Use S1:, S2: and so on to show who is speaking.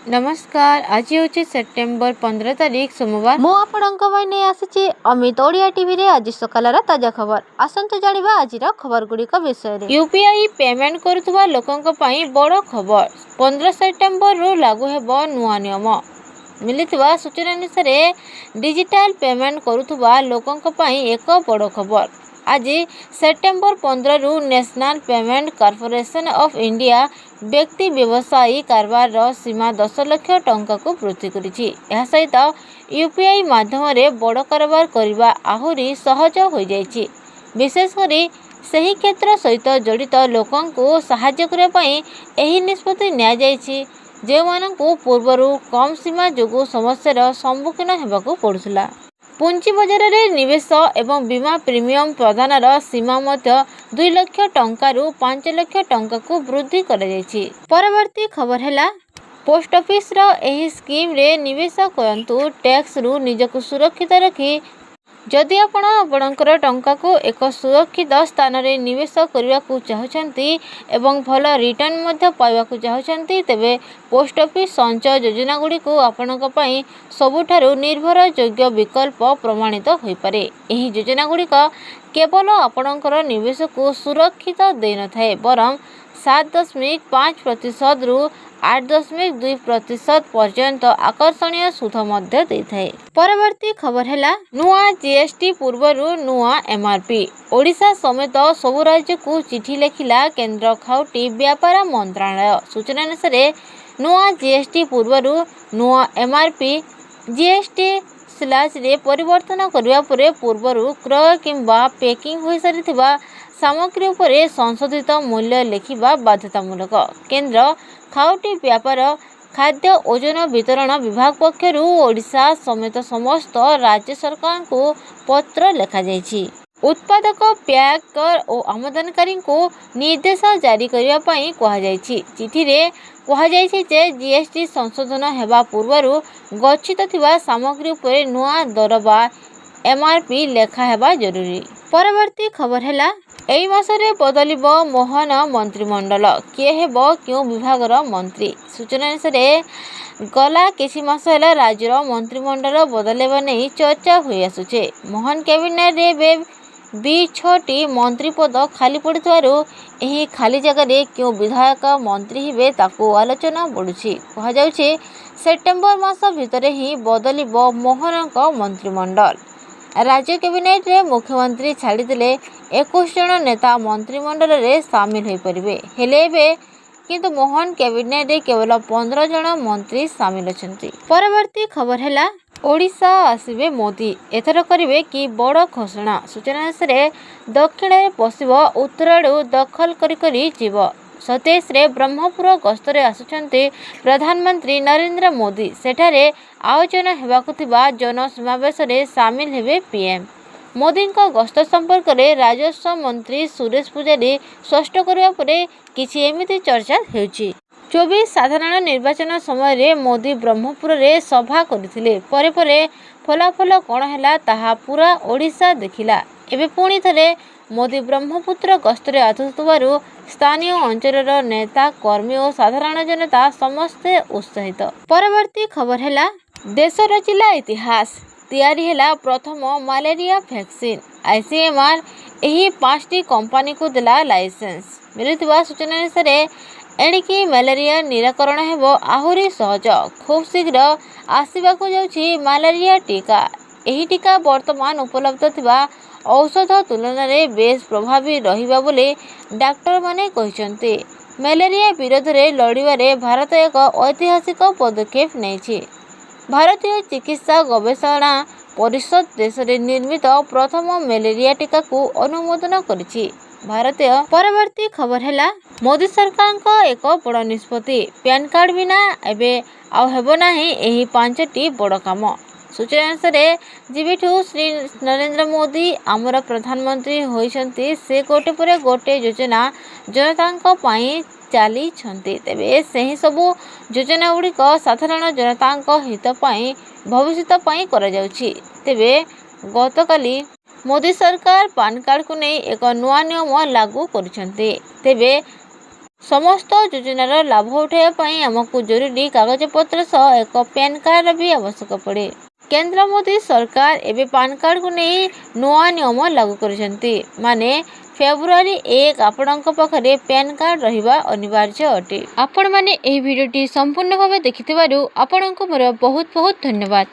S1: नमस्कार। आज हूँ सेप्टेम्बर 15 तारीख सोमवार।
S2: मु नहीं आसी अमित ओडिया टीवी रे आज सकालर ताजा खबर आसंतु जानिबा आज खबर गुड़िक विषय।
S1: यूपीआई पेमेंट करुवा लोकंक पई बड़ खबर। 15 सेप्टेम्बर रु लागू हेबो नुआ नियम। मिलिथिबा सूचना अनुसार डिजिटल पेमेंट करुवा लोकंक पई एक बड़ खबर। आज सेप्टेम्बर 15 रु national payment corporation of India व्यक्ति व्यवसायी कारबार सीमा 10 लाख टंका को वृद्धि करिछि। एहा सहित यूपीआई माध्यम रे बड़ कारबार करबा आहुरी सहज हो जाइछि। विशेषकर सही क्षेत्र सहित जड़ित लोकं को सहाय्य करने पई एही निष्पत्ति निया जाइछि जे मानकु पूर्वरु कम सीमा जोगु समस्यार सम्मुखीन हेबाकु पड़ुथिला। पुंजी बजार रे निवेश एवं बीमा प्रीमियम प्रदानर सीमा मध्य 2 लाख टंका रु 5 लाख टंका को वृद्धि करा जाइछि। परवर्ती खबर हैला पोस्ट ऑफिस रो एही स्कीम रे निवेश करंतु टैक्स रु निजको सुरक्षित रखी। जदि आपणकर टंका को एक सुरक्षित स्थान रे निवेश करने को चाहते एवं भल रिटर्न मध्य पाइबाकू चाहते तेबे पोस्ट ऑफिस संचय योजना गुड़ी को आपणक पई सबुठारु निर्भर योग्य विकल्प प्रमाणित हो पारे। एही योजना गुड़िक केवल आपणकर निवेश को सुरक्षित दे न थाए बरं 7.5% रु 8.2% पर्यंत आकर्षणीय सुध मध्य देइथाए। परवर्ती खबर हैला नुआ जीएसटी पूर्वरु नुआ एमआरपी। ओडिशा समेत सबु राज्य को चिठी लिखिला केंद्र खाउटी व्यापार मंत्रालय। सूचना अनुसार नुआ जीएसटी पूर्वरु नुआ एमआरपी जीएसटी स्लैश रे परिवर्तन करिया परे पूर्वरु क्रय किंबा पैकिंग होई सारिथिबा सामग्री उपरे संशोधित मूल्य लिखिबा बाध्यतामूलक। केंद्र खाउटी व्यापार खाद्य ओजन वितरण विभाग पक्षरु ओडिशा समेत समस्त राज्य सरकार को पत्र लिखा जाइछि। उत्पादक पैकर और आमदानकारी को निर्देश जारी करने पई कहा जाइछि। चिठी रे कहा जाइछि जे जीएसटी संशोधन हेबा पूर्वरु गच्छित थिबा सामग्री उपरे नुआ दर बा एमआरपी लेखा हेबा जरूरी। परवर्ती खबर हैला एई मासरे बदलिबो मोहन मंत्रिमंडल किए हेबो क्यों विभागर मंत्री। सूचना अनुसार गला किछि मास हैला राज्यर मंत्रिमंडल बदलेबा नै चर्चा होई आसुचे। मोहन कैबिनेट रे 26टी मंत्री पद खाली पड़िथवारु एही खाली जगह रे क्यों विधायक मंत्री हिबे ताकू आलोचना बढ़ुछि। कहा जाउछि सेप्टेम्बर मास भितरे ही बदलिबो मोहनक मंत्रिमंडल। राज्य कैबिनेट रे मुख्यमंत्री छाड़ीदेले 21 जन नेता मंत्रिमंडल रे सामिल हो पारे हेले किंतु मोहन कैबिनेट रे केवल 15 जन मंत्री सामिल अछंती। परवर्ती खबर हैला ओडिशा आसिबे मोदी एथर करिवे कि बड़ घोषणा। सूचना अनुसार दक्षिण रे पश्चिम उत्तर आड़ू दखल करी जीव 27 रे ब्रह्मपुर गस्तरे आसुचंती प्रधानमंत्री नरेंद्र मोदी। सेठारे आयोजन हेबाकु थिबा जनसमावेश रे सामिल हेबे पीएम। मोदी गस्त संपर्क में राजस्व मंत्री सुरेश पुजारी स्पष्ट करबा परे किछि एमिति चर्चा हेउछि। 24 साधारण निर्वाचन समय रे मोदी ब्रह्मपुर रे सभा करथिले परे परे फलाफल कोन हैला ताहा पूरा ओडिशा देखिला। एबे पुणी थरे मोदी ब्रह्मपुत्र गस्तरे आथुथबारु स्थानीय अंचलर नेता कर्मी और साधारण जनता समस्ते उत्साहित। परवर्ती खबर हैला देश रचिला इतिहास तैयारी हैला प्रथम मलेरिया वैक्सीन। आईसीएमआर एही 5टी कंपनी को देला लाइसेंस। मिलुथिबा सूचना अनुसार एणिकी मलेरिया निराकरण हेबो आहुरी सहज। खूब शीघ्र आसिबाकु जाउछि मलेरिया टीका। एही टीका वर्तमान उपलब्ध थिबा औषध तुलन में बेस प्रभावी रहिबा बोली डाक्टर माने कहिसंती। मलेरिया विरोध रे लड़िबारे भारत एक ऐतिहासिक पदक्षेप नेछि। भारतीय चिकित्सा गवेषणा परिषद देश रे निर्मित प्रथम मलेरिया टीका को अनुमोदन करिछि। भारतीय परवर्ती खबर हैला मोदी सरकार को एक बड़ निष्पत्ति। पैन कार्ड बिना एबे आउ हेबो नाही एही 5टी बड़ काम। सूचना अनुसार जिबिठू श्री नरेंद्र मोदी आमर प्रधानमंत्री होइछंती से गोटे पर गोटे योजना जनता पाई चली तेबे सही सबू योजना गुड़िक साधारण जनता हित पाई भविष्य पाई करा जाउछि। तेबे गतकाली मोदी सरकार पैन कार्ड को नहीं एक नुआ नियम लागू करिसेंती। तेबे ସମସ୍ତ ଯୋଜନାର ଲାଭ ଉଠାଇବା ପାଇଁ ଆମକୁ ଜରୁରୀ କାଗଜପତ୍ର ସହ ଏକ ପ୍ୟାନ୍ କାର୍ଡର ବି ଆବଶ୍ୟକ ପଡ଼େ। କେନ୍ଦ୍ର ମୋଦି ସରକାର ଏବେ ପାନ୍ କାର୍ଡକୁ ନେଇ ନୂଆ ନିୟମ ଲାଗୁ କରିଛନ୍ତି। ମାନେ ଫେବୃଆରୀ 1 ଆପଣଙ୍କ ପାଖରେ ପ୍ୟାନ୍ କାର୍ଡ ରହିବା ଅନିବାର୍ଯ୍ୟ ଅଟେ।
S2: ଆପଣମାନେ ଏହି ଭିଡ଼ିଓଟି ସମ୍ପୂର୍ଣ୍ଣ ଭାବେ ଦେଖିଥିବାରୁ ଆପଣଙ୍କୁ ମୋର ବହୁତ ବହୁତ ଧନ୍ୟବାଦ।